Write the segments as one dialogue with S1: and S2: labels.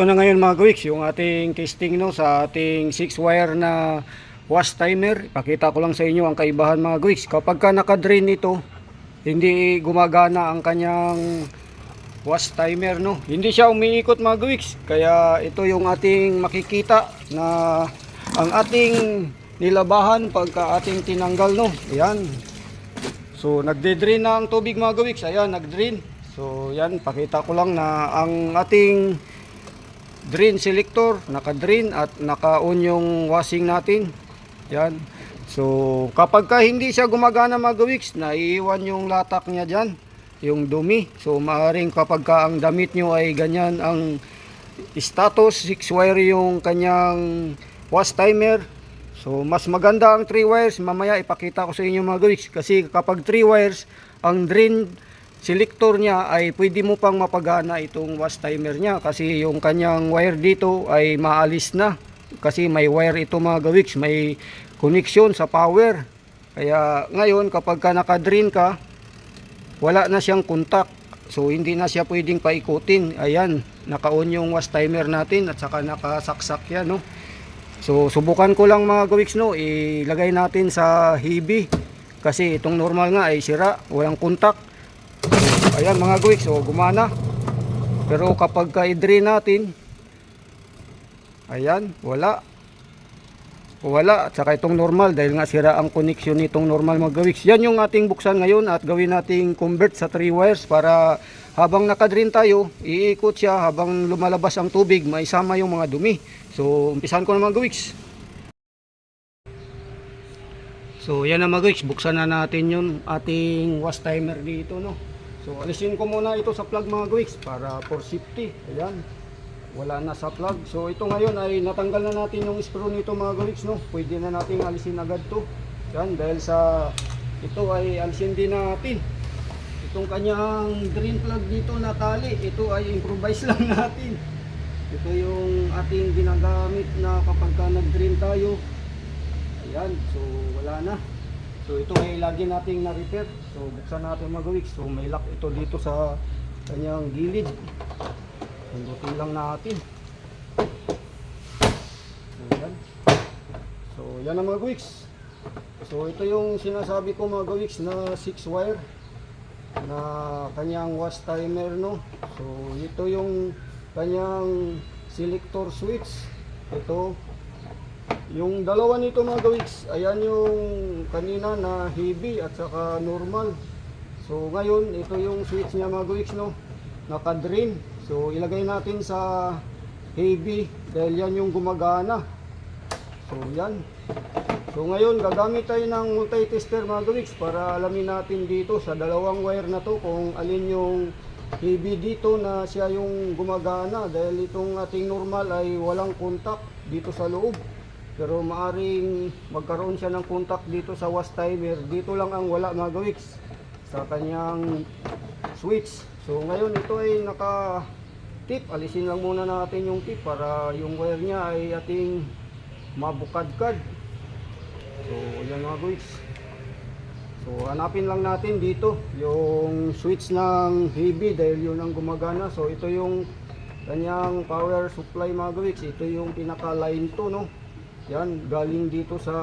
S1: ito na ngayon mga gawiks, yung ating testing no, sa ating 6 wire na wash timer. Ipakita ko lang sa inyo ang kaibahan mga gawiks. Kapag ka naka-drain ito, hindi gumagana ang kanyang wash timer no. Hindi siya umiikot mga gawiks. Kaya ito yung ating makikita na ang ating nilabahan pagka ating tinanggal no. Ayan. So nagde-drain na ang tubig mga gawiks. Ayan, nag-drain. So yan, pakita ko lang na ang ating drain selector naka-drain at naka-on yung washing natin. Yan. So kapag ka hindi siya gumagana mga gawiks, naiiwan yung latak niya dyan, yung dumi. So maaaring kapag ka ang damit nyo ay ganyan ang status, 6 wire yung kanyang wash timer, so mas maganda ang 3 wires. Mamaya ipakita ko sa inyo mga gawiks, kasi kapag 3 wires ang drain selector niya ay pwede mo pang mapagana itong wash timer niya, kasi yung kanyang wire dito ay maalis na, kasi may wire ito mga gawiks, may connection sa power. Kaya ngayon kapag ka naka-drain ka, wala na siyang contact, so hindi na siya pwedeng paikutin. Ayan, naka-on yung wash timer natin at saka nakasaksak yan no. So subukan ko lang mga gawiks no, ilagay natin sa heavy, kasi itong normal nga ay sira, walang contact. Ayan mga gawiks, so gumana. Pero kapag ka-drain natin, ayan, wala. At saka itong normal, dahil nga sira ang connection nitong normal mga gawiks. Yan yung ating buksan ngayon at gawin nating convert sa 3 wires, para habang naka-drain tayo, iikot siya, habang lumalabas ang tubig, maisama yung mga dumi. So umpisahan ko na mga gawiks. So yan na mga gawiks, buksan na natin yung ating wash timer dito no. So alisin ko muna ito sa plug mga gawiks para for safety. Ayan, wala na sa plug. So ito ngayon ay natanggal na natin yung screw nito mga gawiks no. Pwede na natin alisin agad to. Yan, dahil sa ito ay alisin din natin itong kanyang drain plug dito na tali. Ito ay improvise lang natin. Ito yung ating ginagamit na kapag ka nag-drain tayo. Ayan, so wala na. So ito ay lagi nating na-repair. So buksan natin mga gawiks. So may lock ito dito sa kanyang gilid. Pindutin lang natin. Ayan. So yan ang mga gawiks. So ito yung sinasabi ko mga gawiks na 6 wire na kanyang wash timer no. So ito yung kanyang selector switch. Ito yung dalawa nito mga gawiks, ayan yung kanina na heavy at saka normal. So ngayon ito yung switch niya mga gawiks no, naka-drain. So ilagay natin sa heavy dahil yan yung gumagana. So yan. So ngayon gagamit tayo ng multi-tester mga gawiks para alamin natin dito sa dalawang wire na to kung alin yung heavy dito na siya yung gumagana, dahil itong ating normal ay walang contact dito sa loob. Pero maaring magkaroon siya ng contact dito sa wash timer. Dito lang ang wala mga gawiks, sa kanyang switch. So ngayon ito ay naka-tip. Alisin lang muna natin yung tip para yung wire niya ay ating mabukadkad. So yan mga gawiks. So hanapin lang natin dito yung switch ng heavy dahil yun ang gumagana. So ito yung kanyang power supply mga gawiks. Ito yung pinaka line 2 no. Yan, galing dito sa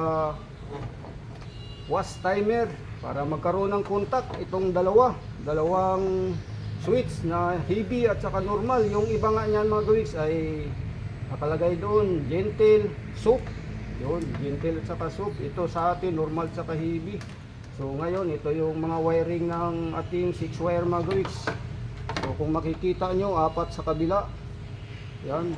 S1: wash timer para magkaroon ng contact itong dalawang switch na heavy at saka normal. Yung iba nga niyan mga gawiks ay nakalagay doon gentle, soap. Yun, gentle at saka soap. Ito sa atin normal at saka heavy. So ngayon ito yung mga wiring ng ating 6 wire mga gawiks. So kung makikita nyo, 4 sa kabila. Yan,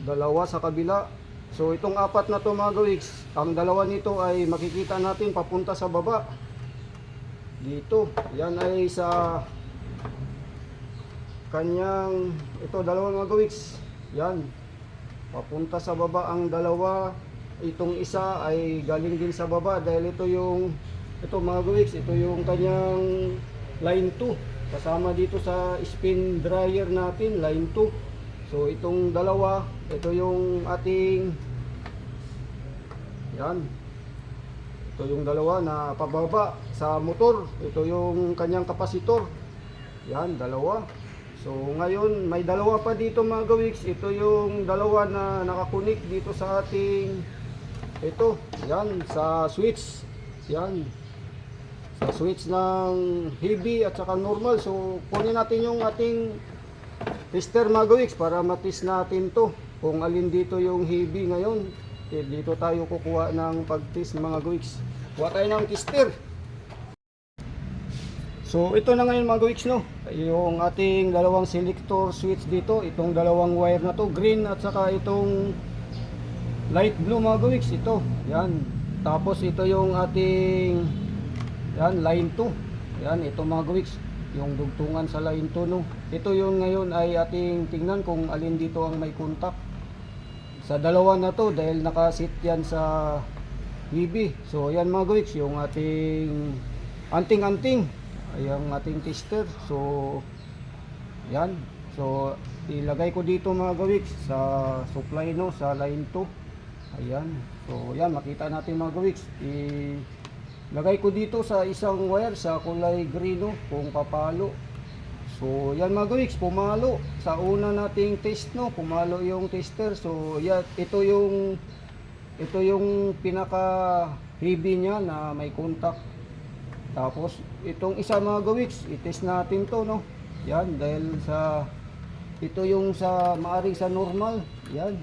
S1: dalawa sa kabila. So itong 4 na to mga gawiks, ang dalawa nito ay makikita natin papunta sa baba dito. Yan ay sa kanyang, ito dalawa mga gawiks, yan papunta sa baba ang dalawa. Itong isa ay galing din sa baba dahil ito mga gawiks, ito yung kanyang line 2 kasama dito sa spin dryer natin, line 2. So itong dalawa, ito yung ating, yan, ito yung dalawa na pababa sa motor. Ito yung kanyang kapasitor, yan, dalawa. So ngayon may dalawa pa dito mga gawiks. Ito yung dalawa na nakakunik dito sa ating yan sa switch. Yan. Sa switch ng heavy at saka normal. So kunin natin yung ating tester mga gawiks para matis natin to kung alin dito yung heavy ngayon. Dito tayo kukuha ng pag-test mga gawiks. Kuha tayo ng tester. So ito na ngayon mga gawiks, no, yung ating dalawang selector switch dito, itong dalawang wire na to, green at saka itong light blue mga gawiks, ito, yan. Tapos ito yung ating yan, line 2, yan, ito mga gawiks, yung dugtungan sa line 2, no. Ito yung ngayon ay ating tingnan kung alin dito ang may contact sa dalawa na to dahil nakasit yan sa BB. So yan mga gawiks, yung ating anting-anting ay ang ating tester. So yan, so ilagay ko dito mga gawiks sa supply, no, sa line 2. Ayan, so yan, makita natin mga gawiks, ilagay ko dito sa isang wire sa kulay green, no, kung papalo. So yan mga gawiks, pumalo sa una nating test, no, pumalo yung tester. So yan, ito yung pinaka heavy niya na may contact. Tapos itong isa mga gawiks, i-test natin to, no. Yan, dahil sa ito yung sa maaring sa normal. Yan.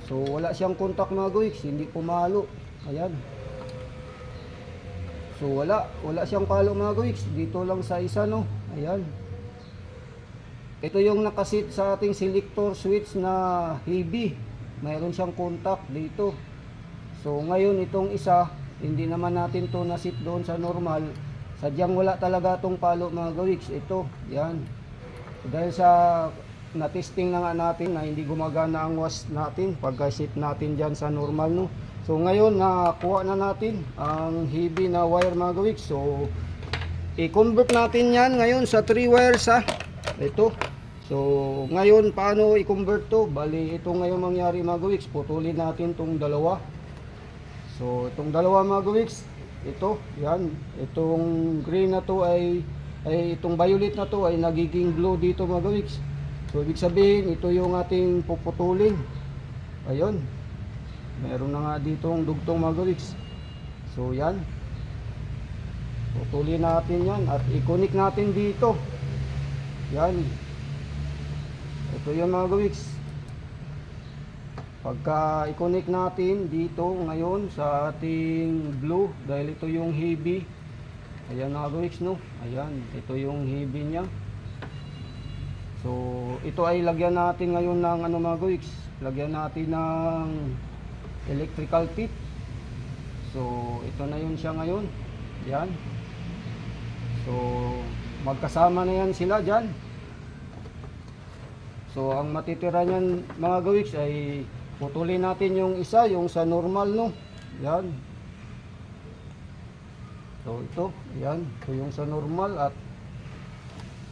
S1: So wala siyang contact mga gawiks, hindi pumalo. Ayan. So wala siyang palo mga gawiks, dito lang sa isa, no. Ayan. Ito yung nakasit sa ating selector switch na heavy. Mayroon siyang contact dito. So ngayon itong isa, hindi naman natin to nasit doon sa normal. Sadyang wala talaga tong palo mga gawiks. Ito, yan. Dahil sa na-testing na nga natin na hindi gumagana ang was natin pagka-sit natin dyan sa normal, no. So ngayon nakuha na natin ang heavy na wire mga gawiks. So i-convert natin yan ngayon sa 3 wires, ha. Ito. So ngayon paano i-convert to? Bali ito ngayon mangyari mga gawiks. Putulin natin tong dalawa. So itong dalawa mga gawiks, ito, yan, itong green na to ay itong violet na to ay nagiging blue dito mga gawiks. So ibig sabihin, ito yung ating puputulin. Ayun. Meron na nga ditong dugtong mga gawiks. So yan. Putulin natin yan at i-connect natin dito. Yan. Ito yung mga gawiks. Pagka i-connect natin dito ngayon sa ating blue, dahil ito yung heavy. Ayan mga gawiks, no. Ayan, ito yung heavy niya. So ito ay lagyan natin ngayon ng ano mga gawiks, lagyan natin ng electrical tip. So ito na yun siya ngayon. Yan. So magkasama na yan sila dyan. So ang matitira niyan mga gawiks ay putulin natin yung isa, yung sa normal, no. Yan. So ito, yan. So yung sa normal at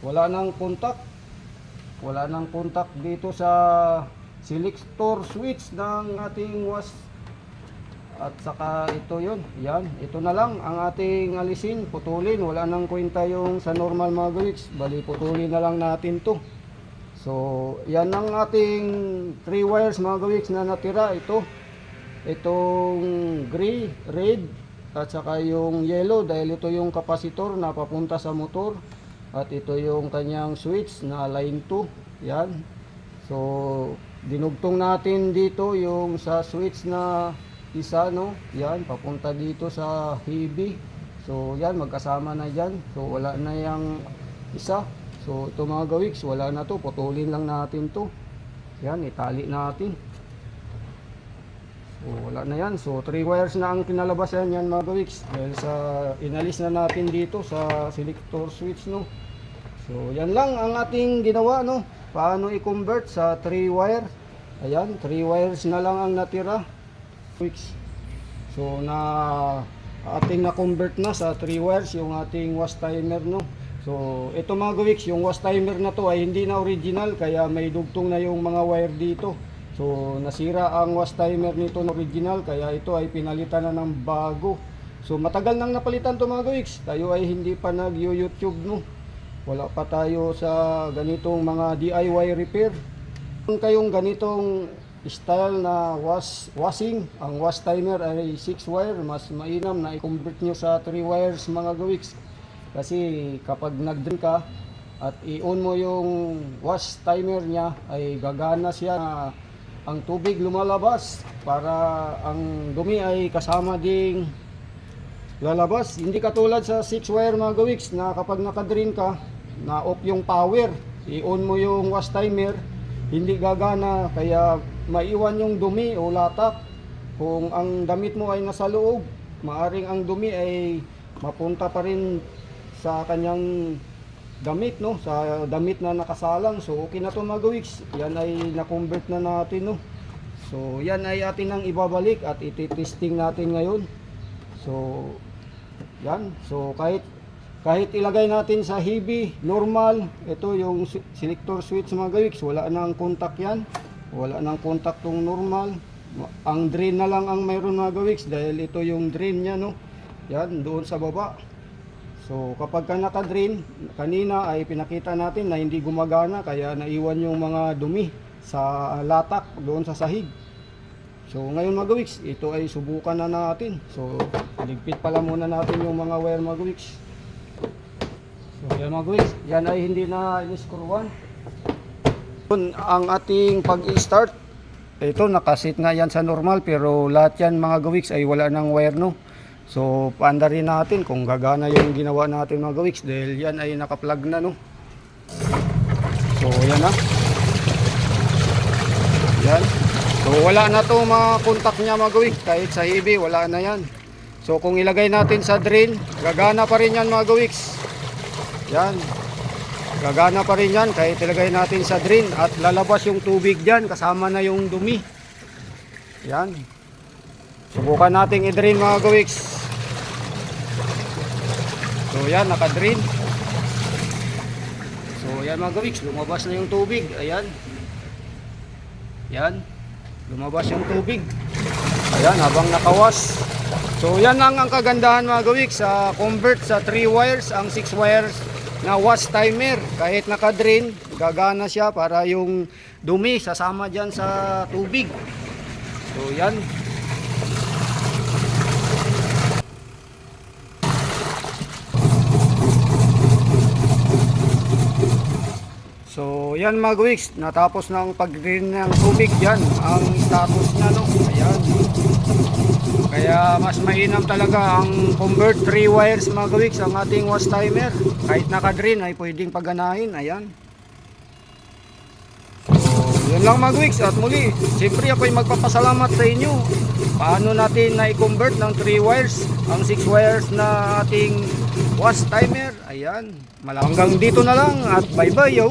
S1: wala nang contact. Wala nang contact dito sa selector switch ng ating was. At saka ito yun. Yan. Ito na lang ang ating alisin. Putulin. Wala nang kwenta yung sa normal mga gawiks. Bali putulin na lang natin to. So, yan ang ating 3 wires mga gawiks na natira. Itong gray, red, at saka yung yellow dahil ito yung kapasitor na papunta sa motor. At ito yung kanyang switch na line 2. Yan. So, dinugtong natin dito yung sa switch na isa, no. Yan, papunta dito sa heavy. So, yan, magkasama na dyan. So, wala na yung isa. So ito mga gawiks, wala na to, putulin lang natin to. Yan, itali natin. So wala na yan. So 3 wires na ang kinalabasan yan mga gawiks. Dahil sa inalis na natin dito sa selector switch, no. So yan lang ang ating ginawa, no. Paano i-convert sa 3 wire. Ayan, 3 wires na lang ang natira. So ating na-convert na sa 3 wires yung ating was timer, no. So ito mga gawiks, yung was timer na to ay hindi na original kaya may dugtong na yung mga wire dito. So nasira ang was timer nito na original kaya ito ay pinalitan na ng bago. So matagal nang napalitan to mga gawiks. Tayo ay hindi pa nag-YouTube, no. Wala pa tayo sa ganitong mga DIY repair. Kung kayong ganitong style na washing, ang wash timer ay 6 wire, mas mainam na i-convert nyo sa 3 wires mga gawiks. Kasi kapag nag-drain ka at i-on mo yung wash timer niya, ay gagana siya na ang tubig lumalabas para ang dumi ay kasama ding lalabas. Hindi katulad sa 6 wire mga gawiks na kapag naka-drain ka, na off yung power, i-on mo yung wash timer, hindi gagana, kaya maiwan yung dumi o latak. Kung ang damit mo ay nasa loob, maaring ang dumi ay mapunta pa rin sa kanyang damit, no, sa damit na nakasalang. So okay na to mga gawiks, yan ay na-convert na natin, no. So yan ay atin ang ibabalik at iti-testing natin ngayon. So yan, so kahit ilagay natin sa heavy, normal, ito yung selector switch mga gawiks, wala nang contact yan, wala nang contact tong normal. Ang drain na lang ang mayroon mga gawiks, dahil ito yung drain nya, no, yan doon sa baba. So kapag ka naka-drain, kanina ay pinakita natin na hindi gumagana, kaya naiwan yung mga dumi sa latak doon sa sahig. So ngayon mga gawiks, ito ay subukan na natin. So ligpit pala muna natin yung mga wire mga gawiks. So yan mga gawiks, yan ay hindi na in-screwan. Ang ating pag-i-start, ito nakasit nga yan sa normal, pero lahat yan mga gawiks ay wala ng wire, no. So paanda rin natin kung gagana yung ginawa natin mga gawiks, dahil yan ay naka-plug na, no. So yan na. Yan. So wala na to mga contact niya mga gawiks, kahit sa heavy wala na yan. So kung ilagay natin sa drain, gagana pa rin yan mga gawiks. Yan, gagana pa rin yan kahit ilagay natin sa drain, at lalabas yung tubig dyan kasama na yung dumi. Yan, subukan nating i-drain mga gawiks. So yan, naka-drain. So yan mga gawiks, lumabas na yung tubig. Ayan, yan, lumabas yung tubig. Ayan, habang nakawas. So yan lang ang kagandahan mga gawiks sa convert sa 3 wires, ang 6 wires na wash timer. Kahit naka-drain, gagana siya para yung dumi sasama dyan sa tubig. So yan. So yan mga gawiks, natapos ng pag-drain ng tubig dyan, ang status niya, no. Ayan. Kaya mas mainam talaga ang convert 3 wires mga gawiks ang ating wash timer. Kahit naka-drain ay pwedeng paganahin. Ayan. So yun lang mga gawiks, at muli siyempre ako'y magpapasalamat sa inyo. Paano natin na i-convert ng 3 wires ang 6 wires na ating wash timer. Ayan. Hanggang dito na lang, at bye bye yo.